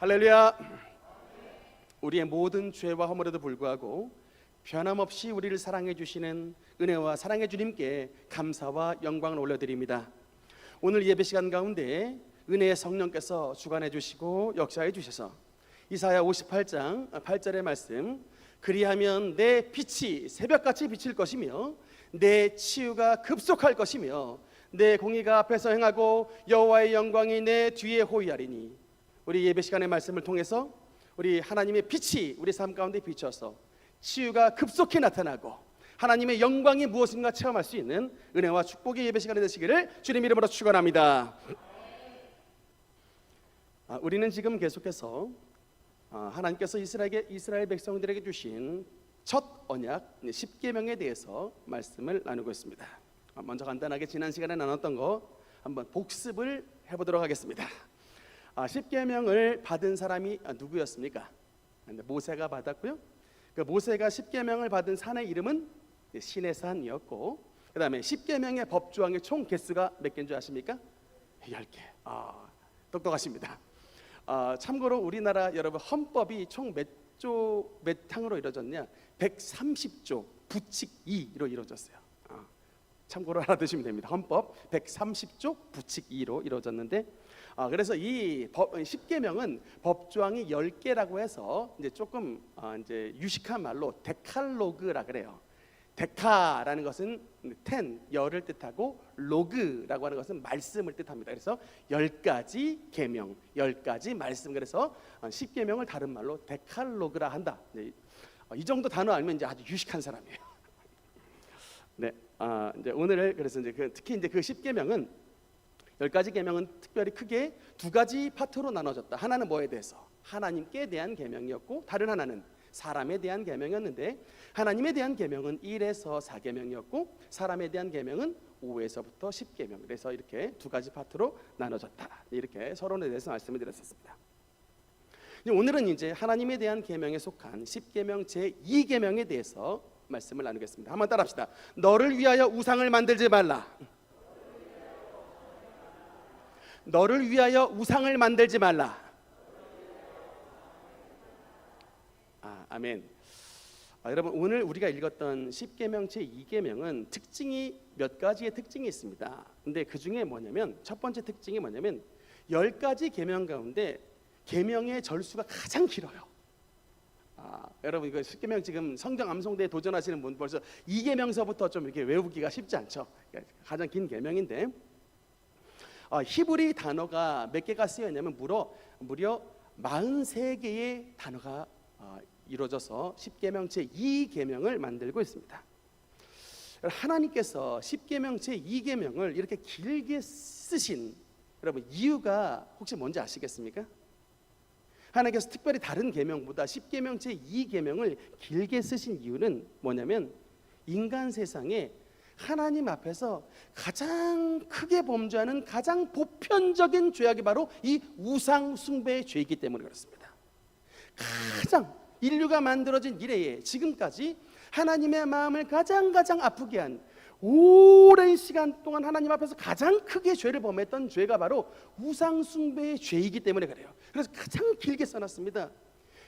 할렐루야. 우리의 모든 죄와 허물에도 불구하고 변함없이 우리를 사랑해 주시는 은혜와 사랑의 주님께 감사와 영광을 올려드립니다. 오늘 예배 시간 가운데 은혜의 성령께서 주관해 주시고 역사해 주셔서 이사야 58장 8절의 말씀, 그리하면 내 빛이 새벽같이 비칠 것이며 내 치유가 급속할 것이며 내 공의가 앞에서 행하고 여호와의 영광이 내 뒤에 호위하리니. 우리 예배 시간의 말씀을 통해서 우리 하나님의 빛이 우리 삶 가운데 비춰서 치유가 급속히 나타나고 하나님의 영광이 무엇인가 체험할 수 있는 은혜와 축복의 예배 시간이 되시기를 주님 이름으로 축원합니다. 우리는 지금 계속해서 하나님께서 이스라엘 백성들에게 주신 첫 언약 10계명에 대해서 말씀을 나누고 있습니다. 먼저 간단하게 지난 시간에 나눴던 거 한번 복습을 해보도록 하겠습니다. 10계명을 받은 사람이 누구였습니까? 모세가 받았고요. 그 모세가 10계명을 받은 산의 이름은 시내산이었고, 그 다음에 10계명의 법조항의 총 개수가 몇 개인 줄 아십니까? 10개. 똑똑하십니다. 참고로 우리나라 여러분 헌법이 총 몇 항으로 이루어졌냐? 130조 부칙 2로 이루어졌어요. 참고로 알아두시면 됩니다. 헌법 130조 부칙 2로 이루어졌는데, 그래서 이 10계명은 법조항이 10개라고 해서 이제 조금 이제 유식한 말로 데칼로그라 그래요. 데카라는 것은 10, 열을 뜻하고 로그라고 하는 것은 말씀을 뜻합니다. 그래서 10가지 계명, 10가지 말씀. 그래서 10계명을 다른 말로 데칼로그라 한다. 이 정도 단어 알면 이제 아주 유식한 사람이에요. 네, 이제 오늘 그래서 이제 특히 이제 그 10계명은 10가지 계명은 특별히 크게 두 가지 파트로 나눠졌다. 하나는 뭐에 대해서? 하나님께 대한 계명이었고, 다른 하나는 사람에 대한 계명이었는데, 하나님에 대한 계명은 1에서 4계명이었고 사람에 대한 계명은 5에서부터 10계명. 그래서 이렇게 두 가지 파트로 나눠졌다. 이렇게 서론에 대해서 말씀을 드렸었습니다. 오늘은 이제 하나님에 대한 계명에 속한 10계명 제2계명에 대해서 말씀을 나누겠습니다. 한번 따라합시다. 너를 위하여 우상을 만들지 말라. 너를 위하여 우상을 만들지 말라. 아멘. 여러분, 오늘 우리가 읽었던 10계명 제2계명은 특징이 몇 가지의 특징이 있습니다. 근데 그 중에 뭐냐면, 첫 번째 특징이 뭐냐면 10가지 계명 가운데 계명의 절수가 가장 길어요. 여러분, 이거 10계명 지금 성경 암송대에 도전하시는 분 벌써 2계명서부터 좀 이렇게 외우기가 쉽지 않죠. 가장 긴 계명인데, 히브리 단어가 몇 개가 쓰여 있냐면 무려 43개의 단어가 이루어져서 10계명 제2계명을 만들고 있습니다. 하나님께서 10계명 제2계명을 이렇게 길게 쓰신 여러분 이유가 혹시 뭔지 아시겠습니까? 하나님께서 특별히 다른 계명보다 10계명 제2계명을 길게 쓰신 이유는 뭐냐면, 인간 세상에 하나님 앞에서 가장 크게 범죄하는 가장 보편적인 죄악이 바로 이 우상 숭배의 죄이기 때문에 그렇습니다. 가장 인류가 만들어진 이래에 지금까지 하나님의 마음을 가장 아프게 한, 오랜 시간 동안 하나님 앞에서 가장 크게 죄를 범했던 죄가 바로 우상 숭배의 죄이기 때문에 그래요. 그래서 가장 길게 써놨습니다.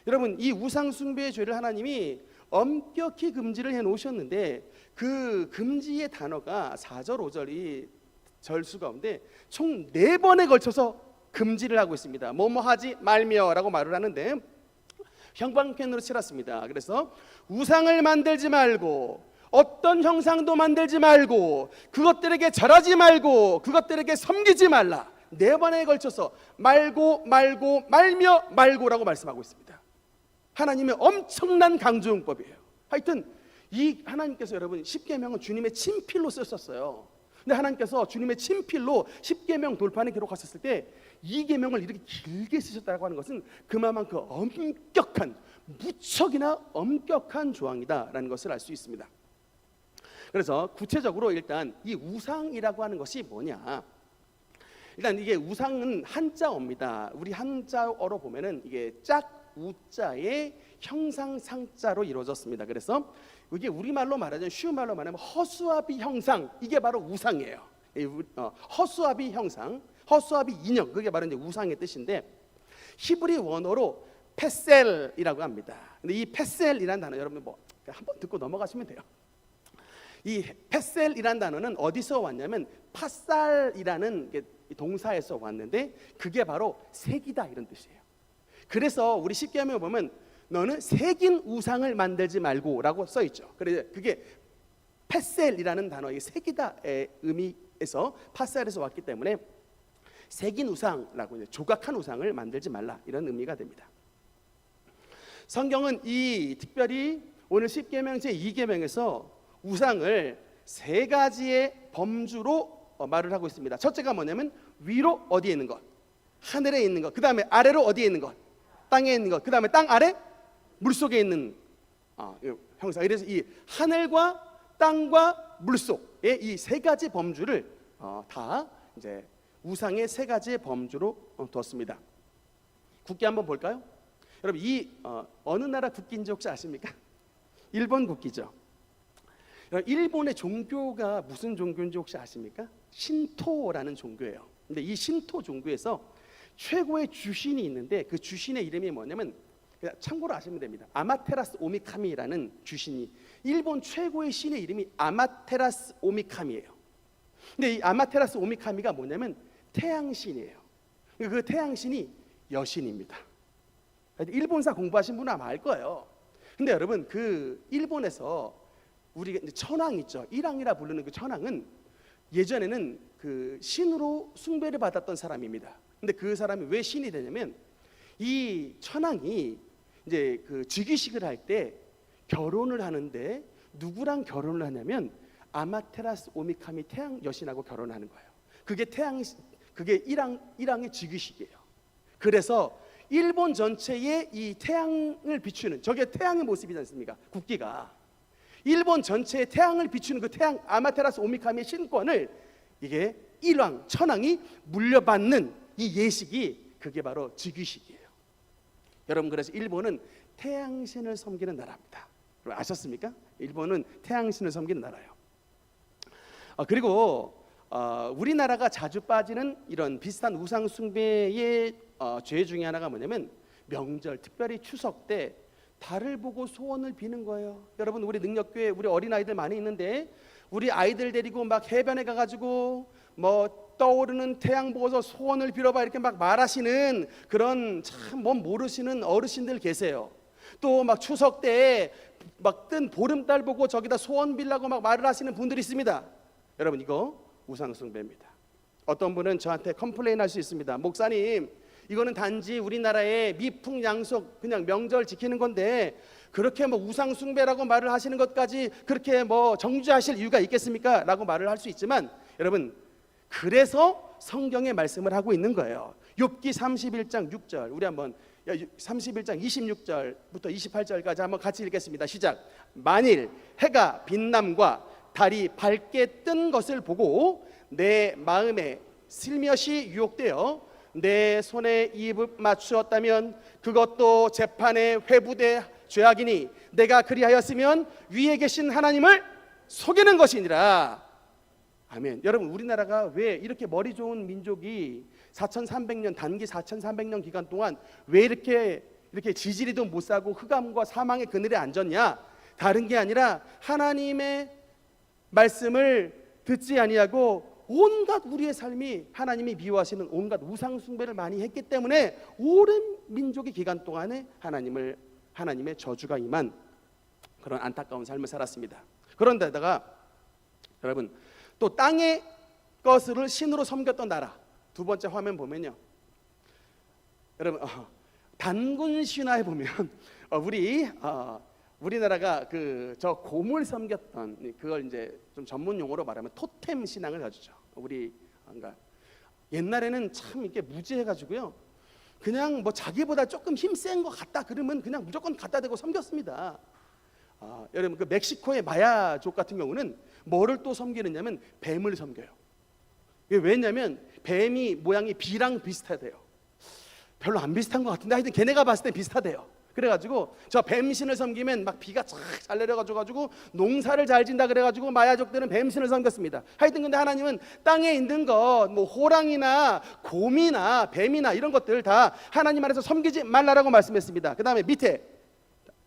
여러분, 이 우상 숭배의 죄를 하나님이 엄격히 금지를 해놓으셨는데, 그 금지의 단어가 4절 5절이 절수 가운데 총 4번에 걸쳐서 금지를 하고 있습니다. 뭐뭐 하지 말며라고 말을 하는데 형광펜으로 칠했습니다. 그래서 우상을 만들지 말고, 어떤 형상도 만들지 말고, 그것들에게 절하지 말고, 그것들에게 섬기지 말라. 4번에 걸쳐서 말고라고 말씀하고 있습니다. 하나님의 엄청난 강조용법이에요. 하여튼 이 하나님께서 여러분 10계명은 주님의 친필로 쓰셨어요. 근데 하나님께서 주님의 친필로 10계명 돌판에 기록하셨을 때 2계명을 이렇게 길게 쓰셨다고 하는 것은 그만큼 엄격한, 무척이나 엄격한 조항이다라는 것을 알 수 있습니다. 그래서 구체적으로 일단 이 우상이라고 하는 것이 뭐냐? 일단 이게 우상은 한자어입니다. 우리 한자어로 보면은 이게 우자의 형상상자로 이루어졌습니다. 그래서 이게 우리말로 말하자면, 쉬운 말로 말하면 허수아비 형상, 이게 바로 우상이에요. 허수아비 형상, 허수아비 인형, 그게 바로 이제 우상의 뜻인데, 히브리 원어로 페셀이라고 합니다. 근데 이 페셀이라는 단어 여러분 뭐 한번 듣고 넘어가시면 돼요. 이 페셀이라는 단어는 어디서 왔냐면 파살이라는 동사에서 왔는데 그게 바로 새기다 이런 뜻이에요. 그래서 우리 십계명에 보면 너는 새긴 우상을 만들지 말고라고 써 있죠. 그래서 그게 페셀이라는 단어의 새기다의 의미에서 파살에서 왔기 때문에 새긴 우상라고 조각한 우상을 만들지 말라 이런 의미가 됩니다. 성경은 이 특별히 오늘 십계명 제2계명에서 우상을 세 가지의 범주로 말을 하고 있습니다. 첫째가 뭐냐면 위로 어디에 있는 것, 하늘에 있는 것, 그 다음에 아래로 어디에 있는 것, 땅에 있는 것, 그 다음에 땅 아래 물속에 있는 형상. 그래서 이 하늘과 땅과 물속의 이 세 가지 범주를 다 이제 우상의 세 가지의 범주로 뒀습니다. 국기 한번 볼까요? 여러분 이 어느 나라 국기인지 혹시 아십니까? 일본 국기죠. 일본의 종교가 무슨 종교인지 혹시 아십니까? 신토라는 종교예요. 근데 이 신토 종교에서 최고의 주신이 있는데 그 주신의 이름이 뭐냐면 참고로 아시면 됩니다. 아마테라스 오미카미라는 주신이 일본 최고의 신의 이름이 아마테라스 오미카미예요. 근데 이 아마테라스 오미카미가 뭐냐면 태양신이에요. 그 태양신이 여신입니다. 일본사 공부하신 분은 아마 알 거예요. 근데 여러분 그 일본에서 우리가 천황 있죠. 일왕이라 부르는 그 천황은 예전에는 그 신으로 숭배를 받았던 사람입니다. 근데 그 사람이 왜 신이 되냐면 이 천황이 이제 그 즉위식을 할 때 결혼을 하는데 누구랑 결혼을 하냐면 아마테라스 오미카미 태양 여신하고 결혼하는 거예요. 그게 일왕의 즉위식이에요. 그래서 일본 전체에 이 태양을 비추는 저게 태양의 모습이지 않습니까? 국기가 일본 전체에 태양을 비추는 그 태양 아마테라스 오미카미의 신권을 이게 일왕 천황이 물려받는 이 예식이 그게 바로 즉위식이에요. 여러분 그래서 일본은 태양신을 섬기는 나라입니다. 아셨습니까? 일본은 태양신을 섬기는 나라예요. 그리고 우리나라가 자주 빠지는 이런 비슷한 우상 숭배의 죄 중에 하나가 뭐냐면 명절 특별히 추석 때 달을 보고 소원을 비는 거예요. 여러분 우리 능력교회 우리 어린아이들 많이 있는데 우리 아이들 데리고 막 해변에 가가지고 뭐 떠오르는 태양 보고서 소원을 빌어봐 이렇게 막 말하시는 그런 참 뭐 모르시는 어르신들 계세요. 또 막 추석 때 막 뜬 보름달 보고 저기다 소원 빌라고 막 말을 하시는 분들이 있습니다. 여러분 이거 우상 숭배입니다. 어떤 분은 저한테 컴플레인 할 수 있습니다. 목사님 이거는 단지 우리나라의 미풍양속 그냥 명절 지키는 건데 그렇게 뭐 우상 숭배라고 말을 하시는 것까지 그렇게 뭐 정죄하실 이유가 있겠습니까? 라고 말을 할 수 있지만 여러분 그래서 성경의 말씀을 하고 있는 거예요. 욥기 31장 6절 우리 한번 31장 26절부터 28절까지 한번 같이 읽겠습니다. 시작. 만일 해가 빛남과 달이 밝게 뜬 것을 보고 내 마음에 슬며시 유혹되어 내 손에 입을 맞추었다면 그것도 재판에 회부돼 죄악이니 내가 그리하였으면 위에 계신 하나님을 속이는 것이니라. 아멘. 여러분 우리나라가 왜 이렇게 머리 좋은 민족이 4,300년 단기 4,300년 기간 동안 왜 이렇게 지지리도 못 사고 흑암과 사망의 그늘에 앉았냐? 다른 게 아니라 하나님의 말씀을 듣지 아니하고 온갖 우리의 삶이 하나님이 미워하시는 온갖 우상 숭배를 많이 했기 때문에 오랜 민족의 기간 동안에 하나님의 저주가 임한 그런 안타까운 삶을 살았습니다. 그런데다가 여러분 또 땅의 것을 신으로 섬겼던 나라 두 번째 화면 보면요. 여러분 단군 신화에 보면 우리나라가 저 곰을 섬겼던 그걸 이제 좀 전문 용어로 말하면 토템 신앙을 가지죠. 그러니까 옛날에는 참 이렇게 무지해가지고요. 그냥 뭐 자기보다 조금 힘센 거 같다 그러면 그냥 무조건 갖다 대고 섬겼습니다. 여러분 그 멕시코의 마야족 같은 경우는 뭐를 또 섬기느냐면 뱀을 섬겨요. 왜냐하면 뱀이 모양이 비랑 비슷하대요. 별로 안 비슷한 것 같은데 하여튼 걔네가 봤을 때 비슷하대요. 그래가지고 저 뱀신을 섬기면 막 비가 잘 내려가지고 농사를 잘 진다 그래가지고 마야족들은 뱀신을 섬겼습니다. 하여튼 근데 하나님은 땅에 있는 것, 뭐 호랑이나 곰이나 뱀이나 이런 것들 다 하나님 안에서 섬기지 말라라고 말씀했습니다. 그 다음에 밑에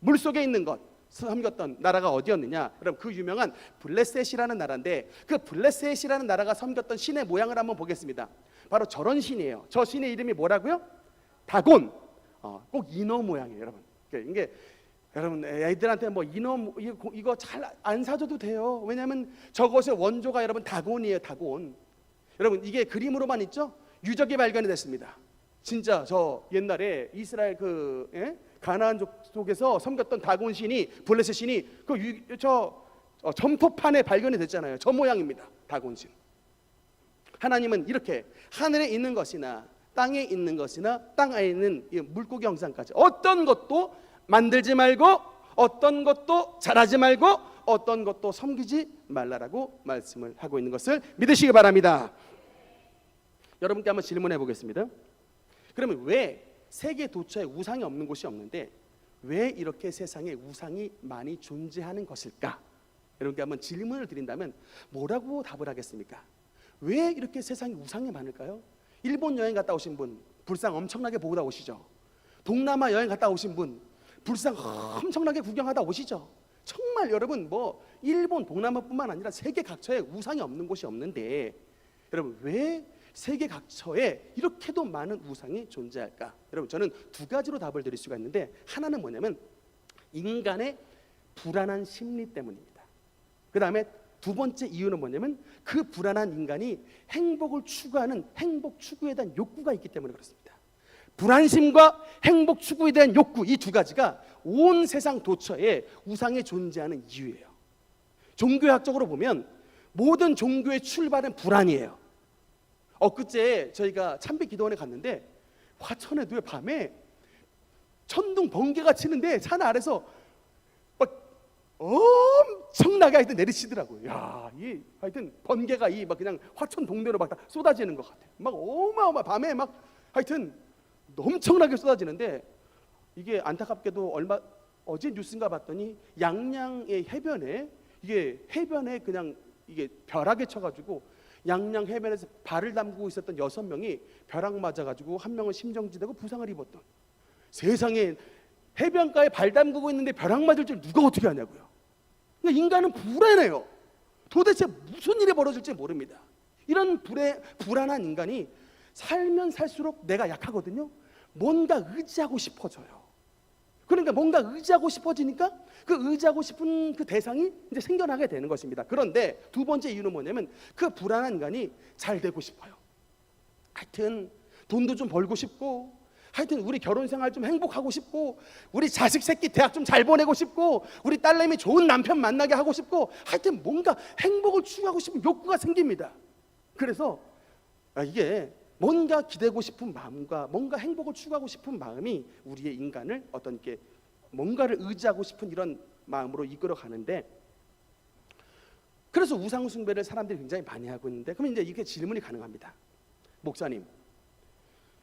물속에 있는 것 섬겼던 나라가 어디였느냐? 그럼 그 유명한 블레셋이라는 나라인데, 그 블레셋이라는 나라가 섬겼던 신의 모양을 한번 보겠습니다. 바로 저런 신이에요. 저 신의 이름이 뭐라고요? 다곤. 꼭 인어 모양이에요, 여러분. 이게 여러분 애들한테 뭐 인어 이거 잘 안 사줘도 돼요. 왜냐하면 저것의 원조가 여러분 다곤이에요, 다곤. 여러분 이게 그림으로만 있죠? 유적이 발견이 됐습니다. 진짜 저 옛날에 이스라엘 가나안 쪽에서 섬겼던 다곤 신이, 블레셋 신이 점토판에 발견이 됐잖아요. 저 모양입니다, 다곤 신. 하나님은 이렇게 하늘에 있는 것이나 땅에 있는 것이나 땅 안에 있는 물고기 형상까지 어떤 것도 만들지 말고, 어떤 것도 잘하지 말고, 어떤 것도 섬기지 말라라고 말씀을 하고 있는 것을 믿으시기 바랍니다. 여러분께 한번 질문해 보겠습니다. 그러면 왜 세계 도처에 우상이 없는 곳이 없는데 왜 이렇게 세상에 우상이 많이 존재하는 것일까? 여러분께 한번 질문을 드린다면 뭐라고 답을 하겠습니까? 왜 이렇게 세상에 우상이 많을까요? 일본 여행 갔다 오신 분 불상 엄청나게 보고 오시죠. 동남아 여행 갔다 오신 분 불상 엄청나게 구경하다 오시죠. 정말 여러분 뭐 일본 동남아뿐만 아니라 세계 각처에 우상이 없는 곳이 없는데, 여러분 왜 세계 각처에 이렇게도 많은 우상이 존재할까? 여러분 저는 두 가지로 답을 드릴 수가 있는데, 하나는 뭐냐면 인간의 불안한 심리 때문입니다. 그 다음에 두 번째 이유는 뭐냐면 그 불안한 인간이 행복을 추구하는 행복 추구에 대한 욕구가 있기 때문에 그렇습니다. 불안심과 행복 추구에 대한 욕구, 이 두 가지가 온 세상 도처에 우상이 존재하는 이유예요. 종교학적으로 보면 모든 종교의 출발은 불안이에요. 엊그제 저희가 참배기도원에 갔는데 화천에도 밤에 천둥 번개가 치는데 산 아래서 막 엄청나게 하여튼 내리치더라고요. 야, 이 하여튼 번개가 막 그냥 화천 동네로 막 다 쏟아지는 것 같아요. 막 어마어마 밤에 막 하여튼 엄청나게 쏟아지는데, 이게 안타깝게도 어제 뉴스인가 봤더니 양양의 해변에 그냥 이게 벼락에 쳐가지고 양양 해변에서 발을 담그고 있었던 6명이 벼락 맞아가지고 한 명은 심정지되고 부상을 입었던, 세상에 해변가에 발 담그고 있는데 벼락 맞을 줄 누가 어떻게 하냐고요. 그러니까 인간은 불안해요. 도대체 무슨 일이 벌어질지 모릅니다. 이런 불안한 인간이 살면 살수록 내가 약하거든요. 뭔가 의지하고 싶어져요. 그러니까 뭔가 의지하고 싶어지니까 그 의지하고 싶은 그 대상이 이제 생겨나게 되는 것입니다. 그런데 두 번째 이유는 뭐냐면 그 불안한 인간이 잘 되고 싶어요. 하여튼 돈도 좀 벌고 싶고, 하여튼 우리 결혼 생활 좀 행복하고 싶고, 우리 자식 새끼 대학 좀 잘 보내고 싶고, 우리 딸내미 좋은 남편 만나게 하고 싶고, 하여튼 뭔가 행복을 추구하고 싶은 욕구가 생깁니다. 그래서 이게 뭔가 기대고 싶은 마음과 뭔가 행복을 추구하고 싶은 마음이 우리의 인간을 어떤 게 뭔가를 의지하고 싶은 이런 마음으로 이끌어 가는데, 그래서 우상 숭배를 사람들이 굉장히 많이 하고 있는데, 그러면 이제 이렇게 질문이 가능합니다. 목사님,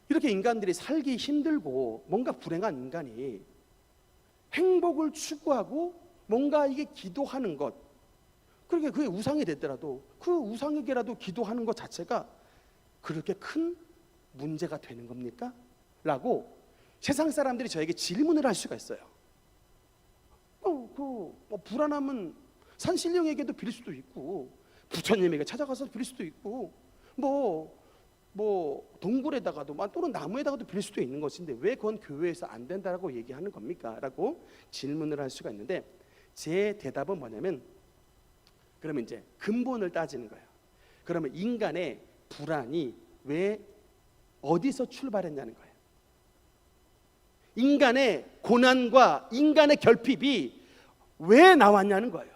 이렇게 인간들이 살기 힘들고 뭔가 불행한 인간이 행복을 추구하고 뭔가 이게 기도하는 것, 그렇게 그게 우상이 됐더라도 그 우상에게라도 기도하는 것 자체가 그렇게 큰 문제가 되는 겁니까? 라고 세상 사람들이 저에게 질문을 할 수가 있어요. 불안함은 산신령에게도 빌릴 수도 있고, 부처님에게 찾아가서 빌릴 수도 있고, 동굴에다가도 또는 나무에다가도 빌릴 수도 있는 것인데 왜 그건 교회에서 안 된다라고 얘기하는 겁니까? 라고 질문을 할 수가 있는데, 제 대답은 뭐냐면, 그러면 이제 근본을 따지는 거예요. 그러면 인간의 불안이 왜 어디서 출발했냐는 거예요. 인간의 고난과 인간의 결핍이 왜 나왔냐는 거예요.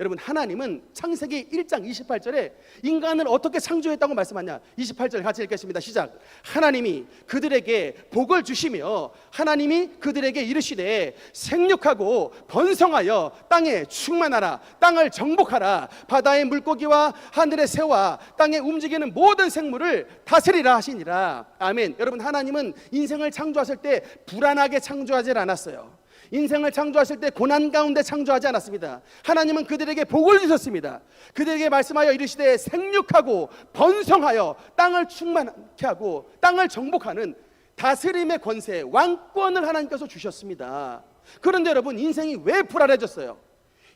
여러분, 하나님은 창세기 1장 28절에 인간을 어떻게 창조했다고 말씀하냐. 28절 같이 읽겠습니다. 시작. 하나님이 그들에게 복을 주시며 하나님이 그들에게 이르시되 생육하고 번성하여 땅에 충만하라. 땅을 정복하라. 바다의 물고기와 하늘의 새와 땅에 움직이는 모든 생물을 다스리라 하시니라. 아멘. 여러분, 하나님은 인생을 창조하실 때 불안하게 창조하지 않았어요. 인생을 창조하실 때 고난 가운데 창조하지 않았습니다. 하나님은 그들에게 복을 주셨습니다. 그들에게 말씀하여 이르시되 생육하고 번성하여 땅을 충만케 하고 땅을 정복하는 다스림의 권세, 왕권을 하나님께서 주셨습니다. 그런데 여러분, 인생이 왜 불안해졌어요?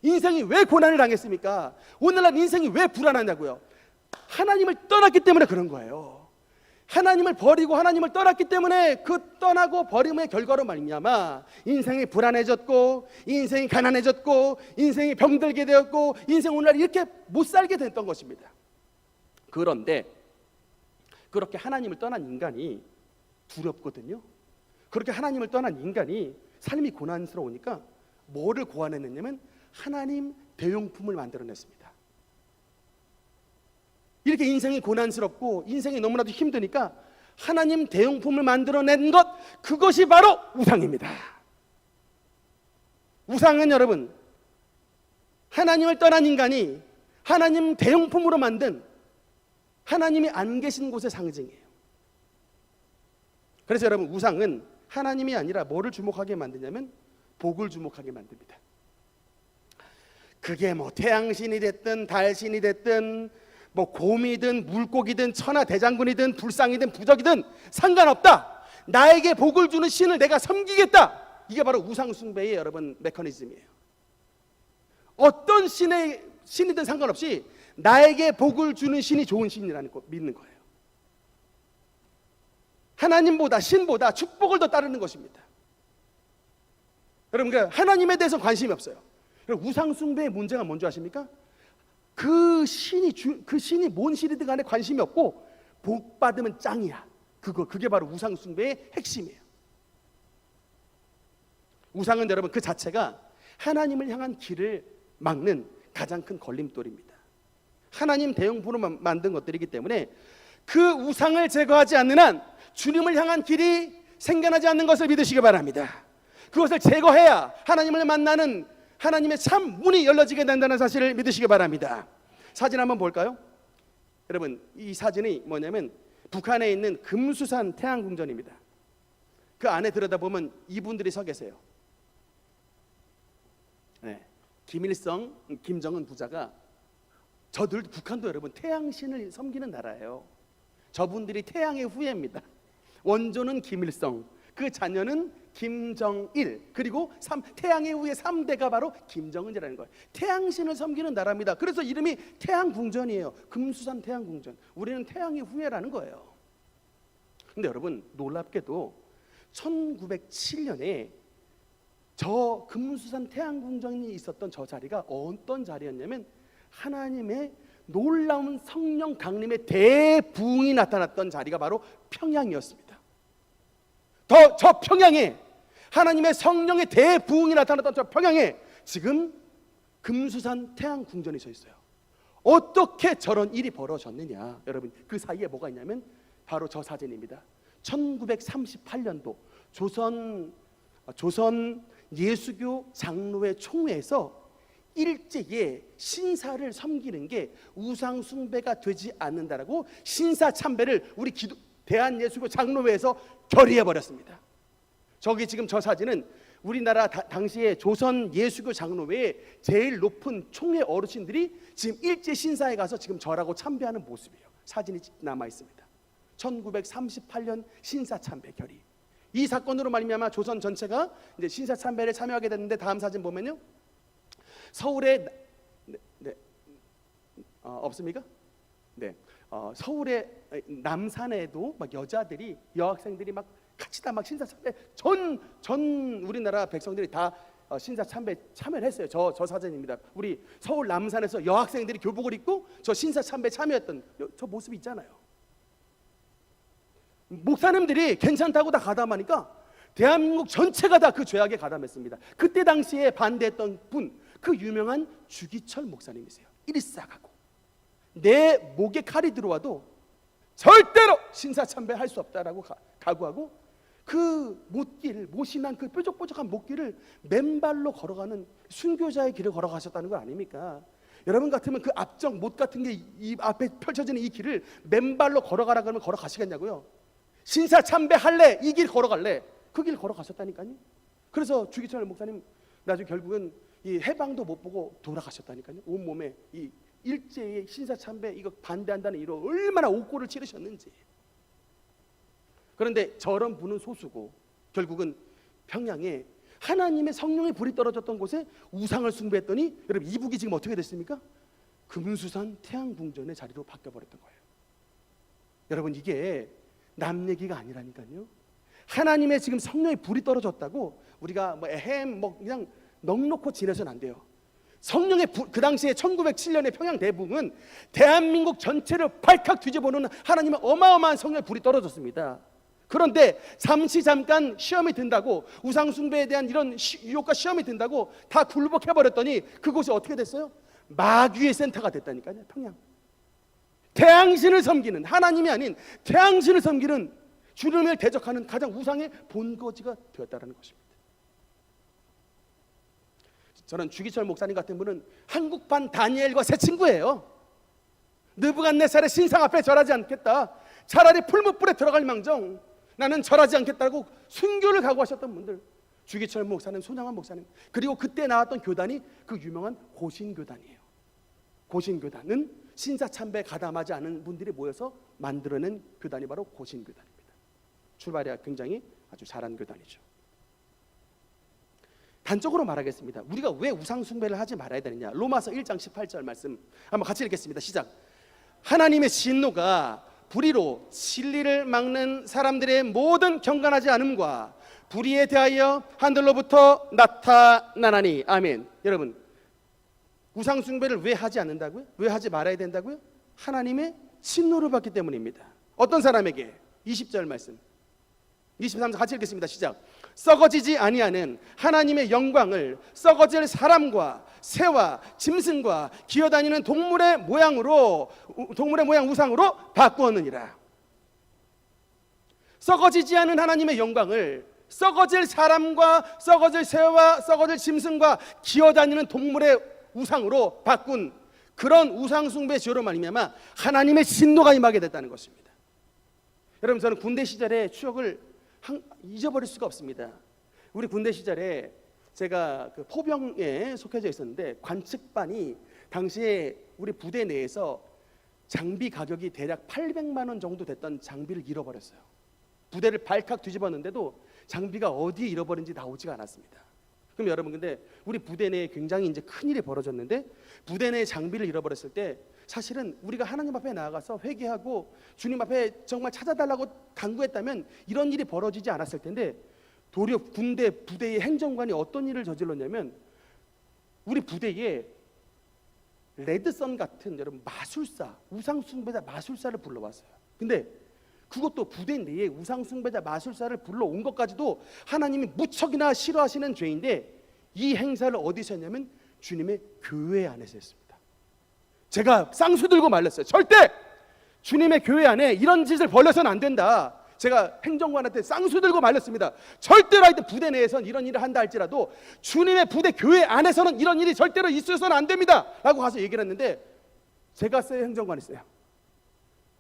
인생이 왜 고난을 당했습니까? 오늘날 인생이 왜 불안하냐고요? 하나님을 떠났기 때문에 그런 거예요. 하나님을 버리고 하나님을 떠났기 때문에 그 떠나고 버림의 결과로 말미암아 인생이 불안해졌고, 인생이 가난해졌고, 인생이 병들게 되었고, 인생 오늘날 이렇게 못 살게 됐던 것입니다. 그런데 그렇게 하나님을 떠난 인간이 두렵거든요. 그렇게 하나님을 떠난 인간이 삶이 고난스러우니까 뭐를 고안해냈냐면 하나님 대용품을 만들어냈습니다. 이렇게 인생이 고난스럽고 인생이 너무나도 힘드니까 하나님 대용품을 만들어낸 것, 그것이 바로 우상입니다. 우상은 여러분, 하나님을 떠난 인간이 하나님 대용품으로 만든 하나님이 안 계신 곳의 상징이에요. 그래서 여러분, 우상은 하나님이 아니라 뭐를 주목하게 만드냐면 복을 주목하게 만듭니다. 그게 뭐 태양신이 됐든 달신이 됐든 뭐 곰이든 물고기든 천하대장군이든 불상이든 부적이든 상관없다. 나에게 복을 주는 신을 내가 섬기겠다. 이게 바로 우상 숭배의 여러분 메커니즘이에요. 어떤 신이든 상관없이 나에게 복을 주는 신이 좋은 신이라는 거 믿는 거예요. 하나님보다, 신보다 축복을 더 따르는 것입니다. 여러분, 그러니까 하나님에 대해서 관심이 없어요. 우상 숭배의 문제가 뭔지 아십니까? 그 신이 뭔 신이든 간에 관심이 없고 복 받으면 짱이야. 그게 바로 우상 숭배의 핵심이에요. 우상은 여러분 그 자체가 하나님을 향한 길을 막는 가장 큰 걸림돌입니다. 하나님 대용품으로 만든 것들이기 때문에 그 우상을 제거하지 않는 한 주님을 향한 길이 생겨나지 않는 것을 믿으시기 바랍니다. 그것을 제거해야 하나님을 만나는 하나님의 참 문이 열려지게 된다는 사실을 믿으시기 바랍니다. 사진 한번 볼까요? 여러분, 이 사진이 뭐냐면 북한에 있는 금수산 태양궁전입니다. 그 안에 들여다보면 이분들이 서 계세요. 네, 김일성, 김정은 부자가, 저들 북한도 여러분 태양신을 섬기는 나라예요. 저분들이 태양의 후예입니다. 원조는 김일성, 그 자녀는 김정일, 그리고 태양의 후예 3대가 바로 김정은이라는 거예요. 태양신을 섬기는 나라입니다. 그래서 이름이 태양궁전이에요. 금수산 태양궁전. 우리는 태양의 후예라는 거예요. 근데 여러분, 놀랍게도 1907년에 저 금수산 태양궁전이 있었던 저 자리가 어떤 자리였냐면 하나님의 놀라운 성령 강림의 대부흥이 나타났던 자리가 바로 평양이었습니다. 저 평양에 하나님의 성령의 대부흥이 나타났던 저 평양에 지금 금수산 태양궁전이 서 있어요. 어떻게 저런 일이 벌어졌느냐? 여러분, 그 사이에 뭐가 있냐면 바로 저 사진입니다. 1938년도 조선 예수교 장로회 총회에서 일제에 신사를 섬기는 게 우상 숭배가 되지 않는다라고 신사 참배를 우리 대한예수교 장로회에서 결의해 버렸습니다. 저기 지금 저 사진은 우리나라 당시에 조선 예수교 장로회의 제일 높은 총회 어르신들이 지금 일제 신사에 가서 지금 절하고 참배하는 모습이에요. 사진이 남아 있습니다. 1938년 신사 참배 결의. 이 사건으로 말미암아 조선 전체가 이제 신사 참배를 참여하게 됐는데, 다음 사진 보면요, 서울에 없습니까? 네. 서울의 남산에도 막 여학생들이 막 같이 다 막 신사 참배, 전 우리나라 백성들이 다 신사 참배 참여를 했어요. 저 사진입니다. 우리 서울 남산에서 여학생들이 교복을 입고 저 신사 참배 참여했던 저 모습이 있잖아요. 목사님들이 괜찮다고 다 가담하니까 대한민국 전체가 다 그 죄악에 가담했습니다. 그때 당시에 반대했던 분, 그 유명한 주기철 목사님이세요. 일사가고 내 목에 칼이 들어와도 절대로 신사참배할 수 없다라고 각오하고 그 못신한 그 뾰족뾰족한 못길을 맨발로 걸어가는 순교자의 길을 걸어가셨다는 거 아닙니까? 여러분 같으면 그 앞쪽 못 같은 게 이 앞에 펼쳐지는 이 길을 맨발로 걸어가라 그러면 걸어가시겠냐고요? 신사참배할래? 이 길 걸어갈래? 그 길 걸어가셨다니까요. 그래서 주기철 목사님 나중에 결국은 이 해방도 못 보고 돌아가셨다니까요. 온몸에 이 일제의 신사참배 이거 반대한다는 이로 얼마나 옥고를 치르셨는지. 그런데 저런 분은 소수고 결국은 평양에 하나님의 성령의 불이 떨어졌던 곳에 우상을 숭배했더니 여러분 이북이 지금 어떻게 됐습니까? 금수산 태양궁전의 자리로 바뀌어버렸던 거예요. 여러분 이게 남 얘기가 아니라니까요. 하나님의 지금 성령의 불이 떨어졌다고 우리가 그냥 넋놓고 지내서는 안 돼요. 성령의 그 당시에 1907년에 평양 대붕은 대한민국 전체를 발칵 뒤집어놓는 하나님의 어마어마한 성령의 불이 떨어졌습니다. 그런데 잠깐 시험이 든다고 우상 숭배에 대한 이런 유혹과 시험이 든다고 다 굴복해버렸더니 그곳이 어떻게 됐어요? 마귀의 센터가 됐다니까요. 평양 태양신을 섬기는 하나님이 아닌 태양신을 섬기는 주님을 대적하는 가장 우상의 본거지가 되었다는 것입니다. 저는 주기철 목사님 같은 분은 한국판 다니엘과 새 친구예요. 느부갓네살의 신상 앞에 절하지 않겠다. 차라리 풀무불에 들어갈 망정 나는 절하지 않겠다고 순교를 각오하셨던 분들, 주기철 목사님, 손양환 목사님, 그리고 그때 나왔던 교단이 그 유명한 고신교단이에요. 고신교단은 신사참배에 가담하지 않은 분들이 모여서 만들어낸 교단이 바로 고신교단입니다. 출발이 굉장히 아주 잘한 교단이죠. 단적으로 말하겠습니다. 우리가 왜 우상 숭배를 하지 말아야 되느냐? 로마서 1장 18절 말씀 한번 같이 읽겠습니다. 시작. 하나님의 진노가 불의로 진리를 막는 사람들의 모든 경건하지 않음과 불의에 대하여 하늘로부터 나타나나니. 아멘. 여러분 우상 숭배를 왜 하지 않는다고요? 왜 하지 말아야 된다고요? 하나님의 진노를 받기 때문입니다. 어떤 사람에게? 20절 말씀 23절 같이 읽겠습니다. 시작. 썩어지지 아니하는 하나님의 영광을 썩어질 사람과 새와 짐승과 기어다니는 동물의 모양 우상으로 바꾸었느니라. 썩어지지 않은 하나님의 영광을 썩어질 사람과 썩어질 새와 썩어질 짐승과 기어다니는 동물의 우상으로 바꾼 그런 우상 숭배 죄로 말미암아 하나님의 진노가 임하게 됐다는 것입니다. 여러분 저는 군대 시절의 추억을 잊어버릴 수가 없습니다. 우리 군대 시절에 제가 그 포병에 속해져 있었는데 관측반이 당시에 우리 부대 내에서 장비 가격이 대략 800만 원 정도 됐던 장비를 잃어버렸어요. 부대를 발칵 뒤집었는데도 장비가 어디에 잃어버린지 나오지가 않았습니다. 그럼 여러분 근데 우리 부대 내에 굉장히 이제 큰일이 벌어졌는데 부대 내에 장비를 잃어버렸을 때 사실은 우리가 하나님 앞에 나아가서 회개하고 주님 앞에 정말 찾아달라고 간구했다면 이런 일이 벌어지지 않았을 텐데 도리어 군대 부대의 행정관이 어떤 일을 저질렀냐면 우리 부대에 레드선 같은 여러분 마술사, 우상숭배자 마술사를 불러왔어요. 근데 그것도 부대 내에 우상숭배자 마술사를 불러온 것까지도 하나님이 무척이나 싫어하시는 죄인데 이 행사를 어디서 했냐면 주님의 교회 안에서 했습니다. 제가 쌍수 들고 말렸어요. 절대 주님의 교회 안에 이런 짓을 벌려서는 안 된다. 제가 행정관한테 쌍수 들고 말렸습니다. 절대로 하여튼 부대 내에선 이런 일을 한다 할지라도 주님의 부대 교회 안에서는 이런 일이 절대로 있어서는 안 됩니다 라고 가서 얘기를 했는데 제가 써요? 행정관이 써요?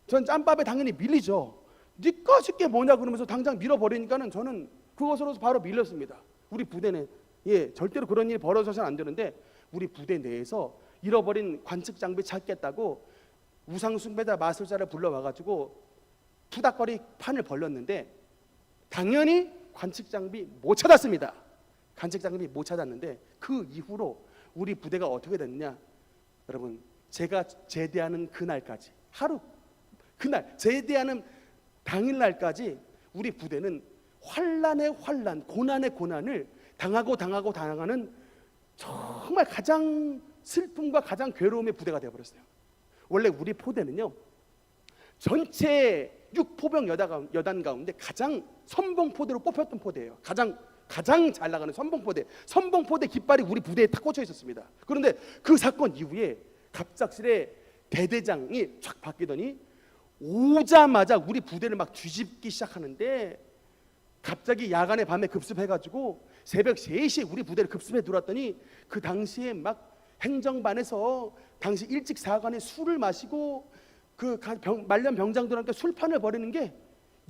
전 짬밥에 당연히 밀리죠. 니꺼 쉽게 뭐냐 그러면서 당장 밀어버리니까는 저는 그것으로 바로 밀렸습니다. 우리 부대 내 절대로 그런 일이 벌어져서는 안 되는데 우리 부대 내에서 잃어버린 관측 장비 찾겠다고 우상숭배자 마술사를 불러와가지고 푸닥거리 판을 벌렸는데 당연히 관측 장비 못 찾았습니다. 관측 장비 못 찾았는데 그 이후로 우리 부대가 어떻게 됐느냐? 여러분 제가 제대하는 그날까지 그날 제대하는 당일날까지 우리 부대는 환난의 환난, 고난의 고난을 당하는 정말 가장 슬픔과 가장 괴로움의 부대가 되어버렸어요. 원래 우리 포대는요 전체 6포병 여단 가운데 가장 선봉포대로 뽑혔던 포대예요. 가장 가장 잘 나가는 선봉포대 깃발이 우리 부대에 탁 꽂혀 있었습니다. 그런데 그 사건 이후에 갑작스레 대대장이 쫙 바뀌더니 오자마자 우리 부대를 막 뒤집기 시작하는데, 갑자기 야간에 밤에 급습해가지고 새벽 3시에 우리 부대를 급습해 들어왔더니, 그 당시에 막 행정반에서 당시 일찍 사관에 술을 마시고 그 말년 병장들한테 술판을 벌이는 게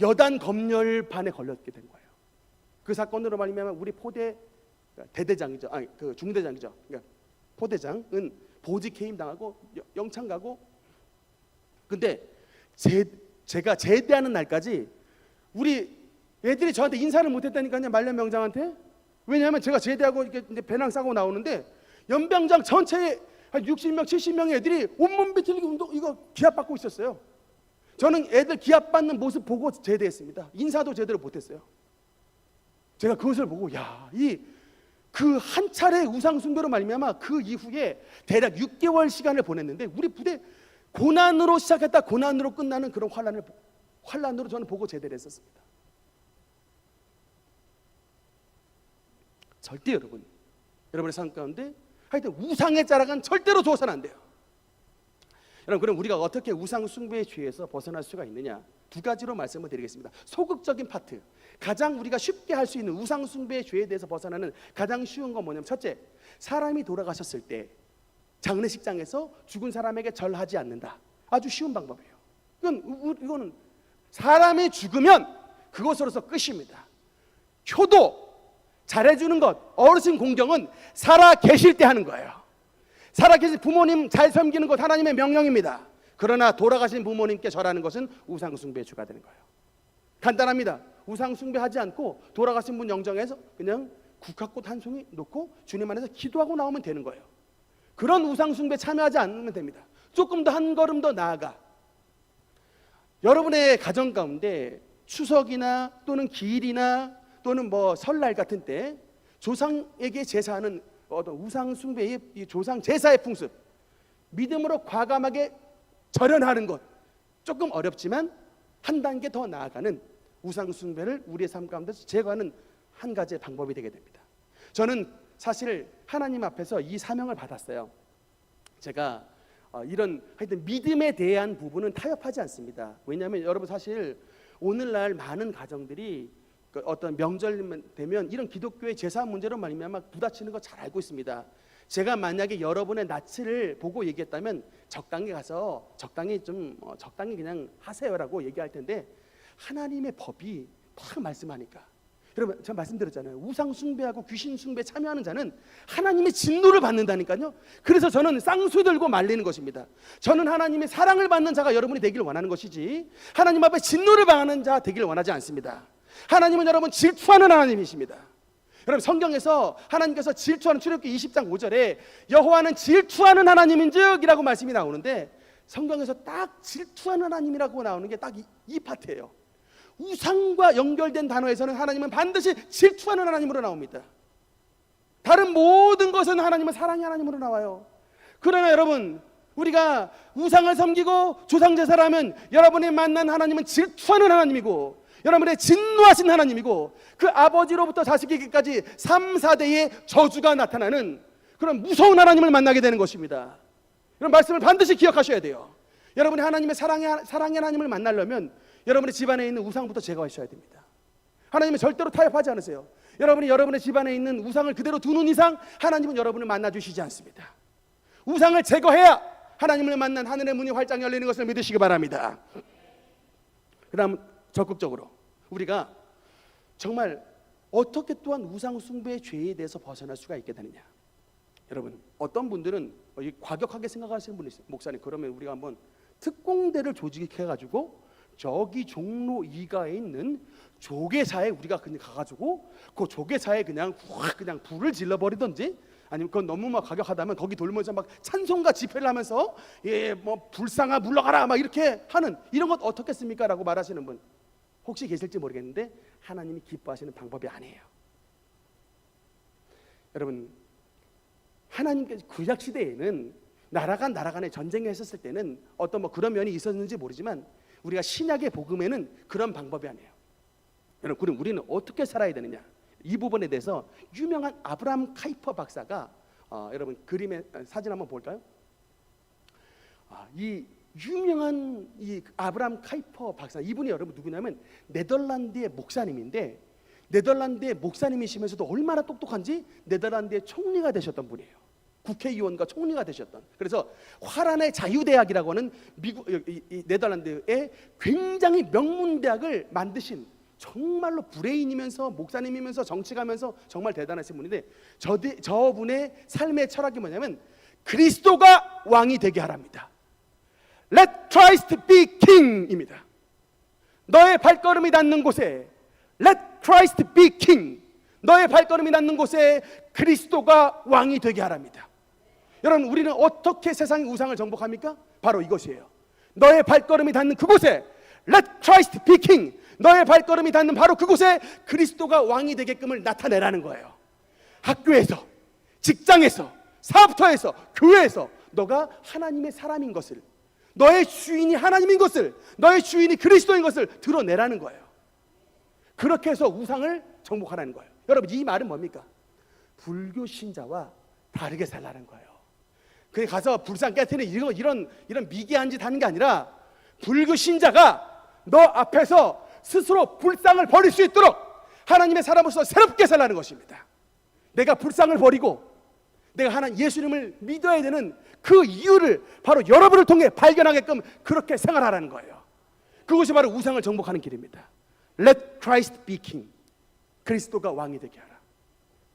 여단 검열반에 걸렸게 된 거예요. 그 사건으로 말미암아 우리 포대 대대장이죠, 아니 그 중대장이죠, 그러니까 포대장은 보직 해임 당하고 영창 가고. 근데 제가 제대하는 날까지 우리 애들이 저한테 인사를 못했다니까요, 말년 병장한테. 왜냐하면 제가 제대하고 이렇게 이제 배낭 싸고 나오는데 연병장 전체에 한 60명, 70명의 애들이 온몸 비틀리고 이거 기합받고 있었어요. 저는 애들 기합받는 모습 보고 제대했습니다. 인사도 제대로 못했어요. 제가 그것을 보고 그 한 차례 우상 숭배로 말미암아 그 이후에 대략 6개월 시간을 보냈는데, 우리 부대 고난으로 시작했다 고난으로 끝나는 그런 환란으로 저는 보고 제대를 했었습니다. 절대 여러분의 삶 가운데 하여튼 우상의 자락은 절대로 줘서는 안 돼요. 여러분, 그럼 우리가 어떻게 우상 숭배의 죄에서 벗어날 수가 있느냐? 2가지로 말씀을 드리겠습니다. 소극적인 파트, 가장 우리가 쉽게 할 수 있는 우상 숭배의 죄에 대해서 벗어나는 가장 쉬운 건 뭐냐면, 첫째, 사람이 돌아가셨을 때 장례식장에서 죽은 사람에게 절하지 않는다. 아주 쉬운 방법이에요. 이거는 사람이 죽으면 그것으로서 끝입니다. 효도, 잘해주는 것, 어르신 공경은 살아 계실 때 하는 거예요. 살아 계신 부모님 잘 섬기는 것 하나님의 명령입니다. 그러나 돌아가신 부모님께 절하는 것은 우상 숭배의 죄가 되는 거예요. 간단합니다. 우상 숭배하지 않고 돌아가신 분 영정해서 그냥 국화꽃 한 송이 놓고 주님 안에서 기도하고 나오면 되는 거예요. 그런 우상 숭배 참여하지 않으면 됩니다. 조금 더 한 걸음 더 나아가, 여러분의 가정 가운데 추석이나 또는 기일이나 또는 뭐 설날 같은 때 조상에게 제사하는 어떤 우상 숭배의 조상 제사의 풍습, 믿음으로 과감하게 절연하는 것, 조금 어렵지만 한 단계 더 나아가는 우상 숭배를 우리의 삶 가운데서 제거하는 한 가지의 방법이 되게 됩니다. 저는 사실 하나님 앞에서 이 사명을 받았어요. 제가 이런 하여튼 믿음에 대한 부분은 타협하지 않습니다. 왜냐하면 여러분, 사실 오늘날 많은 가정들이 어떤 명절 되면 이런 기독교의 제사 문제로 말미암아 부딪히는 거 잘 알고 있습니다. 제가 만약에 여러분의 낯을 보고 얘기했다면 적당히 가서 적당히 그냥 하세요라고 얘기할 텐데, 하나님의 법이 딱 말씀하니까, 여러분 제가 말씀드렸잖아요. 우상 숭배하고 귀신 숭배 참여하는 자는 하나님의 진노를 받는다니까요. 그래서 저는 쌍수 들고 말리는 것입니다. 저는 하나님의 사랑을 받는 자가 여러분이 되기를 원하는 것이지, 하나님 앞에 진노를 받는 자 되기를 원하지 않습니다. 하나님은 여러분 질투하는 하나님이십니다. 여러분, 성경에서 하나님께서 질투하는, 출애굽기 20장 5절에 여호와는 질투하는 하나님인즉이라고 말씀이 나오는데, 성경에서 딱 질투하는 하나님이라고 나오는 게 딱 이 파트예요. 우상과 연결된 단어에서는 하나님은 반드시 질투하는 하나님으로 나옵니다. 다른 모든 것은 하나님은 사랑의 하나님으로 나와요. 그러나 여러분, 우리가 우상을 섬기고 조상제사를 하면 여러분이 만난 하나님은 질투하는 하나님이고, 여러분의 진노하신 하나님이고, 그 아버지로부터 자식에게까지 3, 4대의 저주가 나타나는 그런 무서운 하나님을 만나게 되는 것입니다. 이런 말씀을 반드시 기억하셔야 돼요. 여러분이 하나님의 사랑의 하나님을 만나려면 여러분의 집안에 있는 우상부터 제거하셔야 됩니다. 하나님은 절대로 타협하지 않으세요. 여러분의 집안에 있는 우상을 그대로 두는 이상 하나님은 여러분을 만나주시지 않습니다. 우상을 제거해야 하나님을 만난 하늘의 문이 활짝 열리는 것을 믿으시기 바랍니다. 그 다음, 적극적으로 우리가 정말 어떻게 또한 우상 숭배의 죄에 대해서 벗어날 수가 있게 되느냐. 여러분, 어떤 분들은 과격하게 생각하시는 분이 있어요. 목사님, 그러면 우리가 한번 특공대를 조직해가지고 저기 종로 2가에 있는 조계사에 우리가 그냥 가가지고 그 조계사에 그냥 확 그냥 불을 질러버리든지, 아니면 그건 너무 막 과격하다면 거기 돌면서 막 찬송가 집회를 하면서 뭐 불쌍아 물러가라 막 이렇게 하는, 이런 것 어떻겠습니까? 라고 말하시는 분 혹시 계실지 모르겠는데, 하나님이 기뻐하시는 방법이 아니에요. 여러분, 하나님께서 구약 시대에는 나라 간의 전쟁을 했었을 때는 어떤 뭐 그런 면이 있었는지 모르지만, 우리가 신약의 복음에는 그런 방법이 아니에요. 여러분, 그럼 우리는 어떻게 살아야 되느냐? 이 부분에 대해서 유명한 아브라함 카이퍼 박사가 여러분 그림의 사진 한번 볼까요? 이 유명한 이 아브라함 카이퍼 박사, 이분이 여러분 누구냐면 네덜란드의 목사님인데, 네덜란드의 목사님이시면서도 얼마나 똑똑한지 네덜란드의 총리가 되셨던 분이에요. 국회의원과 총리가 되셨던. 그래서 화란의 자유대학이라고 하는 미국 이 네덜란드의 굉장히 명문 대학을 만드신 정말로 브레인이면서 목사님이면서 정치가면서 정말 대단하신 분인데, 저분의 삶의 철학이 뭐냐면 그리스도가 왕이 되게 하랍니다. Let Christ be King입니다. 너의 발걸음이 닿는 곳에 Let Christ be King, 너의 발걸음이 닿는 곳에 그리스도가 왕이 되게 하랍니다. 여러분, 우리는 어떻게 세상의 우상을 정복합니까? 바로 이것이에요. 너의 발걸음이 닿는 그곳에 Let Christ be King, 너의 발걸음이 닿는 바로 그곳에 그리스도가 왕이 되게끔을 나타내라는 거예요. 학교에서, 직장에서, 사업터에서, 교회에서 너가 하나님의 사람인 것을, 너의 주인이 하나님인 것을, 너의 주인이 그리스도인 것을 드러내라는 거예요. 그렇게 해서 우상을 정복하라는 거예요. 여러분, 이 말은 뭡니까? 불교 신자와 다르게 살라는 거예요. 그게 가서 불상 깨트리는 이런 미개한 짓 하는 게 아니라, 불교 신자가 너 앞에서 스스로 불상을 버릴 수 있도록 하나님의 사람으로서 새롭게 살라는 것입니다. 내가 불상을 버리고 내가 하나님 예수님을 믿어야 되는 그 이유를 바로 여러분을 통해 발견하게끔 그렇게 생활하라는 거예요. 그것이 바로 우상을 정복하는 길입니다. Let Christ be King, 그리스도가 왕이 되게 하라.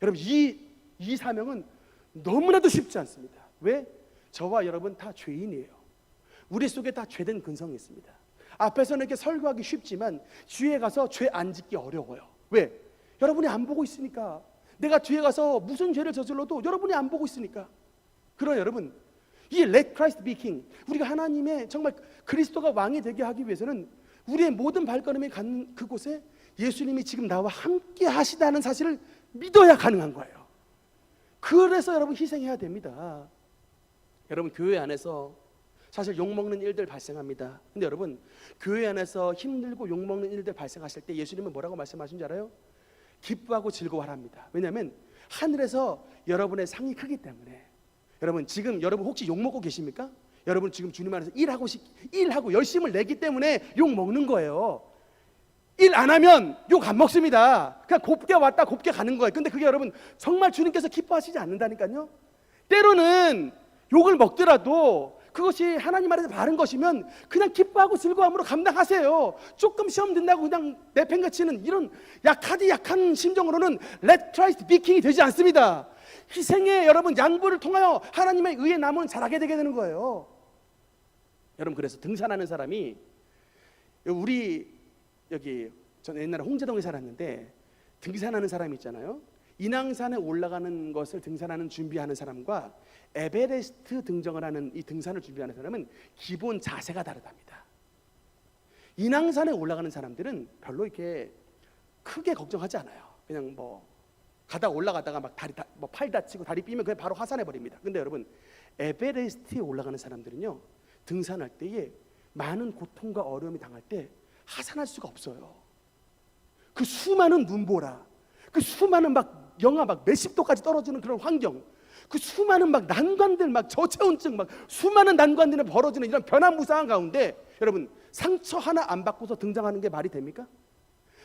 여러분, 이 사명은 너무나도 쉽지 않습니다. 왜? 저와 여러분 다 죄인이에요. 우리 속에 다 죄된 근성이 있습니다. 앞에서는 이렇게 설교하기 쉽지만 뒤에 가서 죄 안 짓기 어려워요. 왜? 여러분이 안 보고 있으니까. 내가 뒤에 가서 무슨 죄를 저질러도 여러분이 안 보고 있으니까. 그러나 여러분, 이 Let Christ be King, 우리가 하나님의 정말 그리스도가 왕이 되게 하기 위해서는 우리의 모든 발걸음이 가는 그곳에 예수님이 지금 나와 함께 하시다는 사실을 믿어야 가능한 거예요. 그래서 여러분 희생해야 됩니다. 여러분, 교회 안에서 사실 욕먹는 일들 발생합니다. 근데 여러분, 교회 안에서 힘들고 욕먹는 일들 발생하실 때 예수님은 뭐라고 말씀하신 줄 알아요? 기뻐하고 즐거워하랍니다. 왜냐하면 하늘에서 여러분의 상이 크기 때문에. 여러분, 지금 여러분 혹시 욕먹고 계십니까? 여러분 지금 주님 안에서 일하고 열심을 내기 때문에 욕먹는 거예요. 일 안 하면 욕 안 먹습니다. 그냥 곱게 왔다 곱게 가는 거예요. 근데 그게 여러분 정말 주님께서 기뻐하시지 않는다니까요. 때로는 욕을 먹더라도 그것이 하나님 안에서 바른 것이면 그냥 기뻐하고 즐거움으로 감당하세요. 조금 시험 든다고 그냥 내팽개치는 이런 약한 심정으로는 Let Christ be King이 되지 않습니다. 희생의 여러분 양보를 통하여 하나님의 의에 남은 자라게 되게 되는 거예요. 여러분, 그래서 등산하는 사람이, 우리 여기 저는 옛날에 홍제동에 살았는데 등산하는 사람이 있잖아요. 인왕산에 올라가는 것을 등산하는 준비하는 사람과 에베레스트 등정을 하는 이 등산을 준비하는 사람은 기본 자세가 다르답니다. 인왕산에 올라가는 사람들은 별로 이렇게 크게 걱정하지 않아요. 그냥 뭐 올라가다가 막 팔 다치고 다리 삐면 그냥 바로 하산해 버립니다. 근데 여러분, 에베레스트에 올라가는 사람들은요, 등산할 때에 많은 고통과 어려움이 당할 때 하산할 수가 없어요. 그 수많은 눈보라, 그 수많은 막 영하 막 몇십 도까지 떨어지는 그런 환경, 그 수많은 막 난관들, 막 저체온증, 막 수많은 난관들이 벌어지는 이런 변화무쌍한 가운데 여러분, 상처 하나 안 받고서 등장하는 게 말이 됩니까?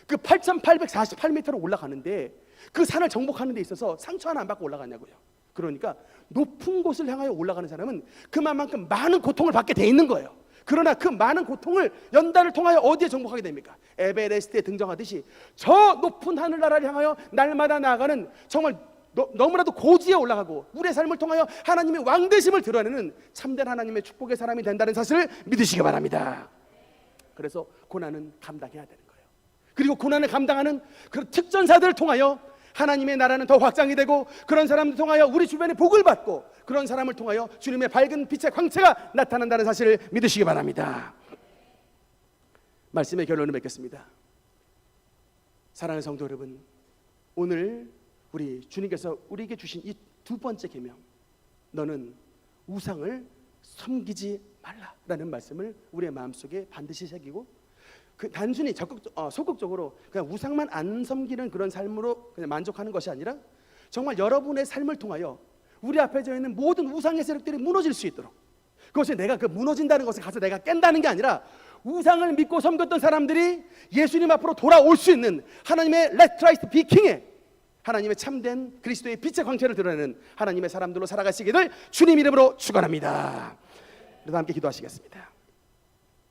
그 8,848m로 올라가는데 그 산을 정복하는 데 있어서 상처 하나 안 받고 올라가냐고요. 그러니까 높은 곳을 향하여 올라가는 사람은 그만큼 많은 고통을 받게 돼 있는 거예요. 그러나 그 많은 고통을 연단을 통하여 어디에 정복하게 됩니까? 에베레스트에 등정하듯이 저 높은 하늘나라를 향하여 날마다 나아가는 정말 너무나도 고지에 올라가고 우리의 삶을 통하여 하나님의 왕되심을 드러내는 참된 하나님의 축복의 사람이 된다는 사실을 믿으시기 바랍니다. 그래서 고난은 감당해야 되는 거예요. 그리고 고난을 감당하는 그런 특전사들을 통하여 하나님의 나라는 더 확장이 되고, 그런 사람을 통하여 우리 주변에 복을 받고, 그런 사람을 통하여 주님의 밝은 빛의 광채가 나타난다는 사실을 믿으시기 바랍니다. 말씀의 결론을 맺겠습니다. 사랑하는 성도 여러분, 오늘 우리 주님께서 우리에게 주신 이 두 번째 계명, 너는 우상을 섬기지 말라라는 말씀을 우리의 마음속에 반드시 새기고, 그 단순히 소극적으로 그냥 우상만 안 섬기는 그런 삶으로 그냥 만족하는 것이 아니라 정말 여러분의 삶을 통하여 우리 앞에 져 있는 모든 우상의 세력들이 무너질 수 있도록, 그것이 내가 그 무너진다는 것을 가서 내가 깬다는 게 아니라 우상을 믿고 섬겼던 사람들이 예수님 앞으로 돌아올 수 있는 하나님의 Let Christ be King의 하나님의 참된 그리스도의 빛의 광채를 드러내는 하나님의 사람들로 살아가시기를 주님 이름으로 축원합니다. 그래서 함께 기도하시겠습니다.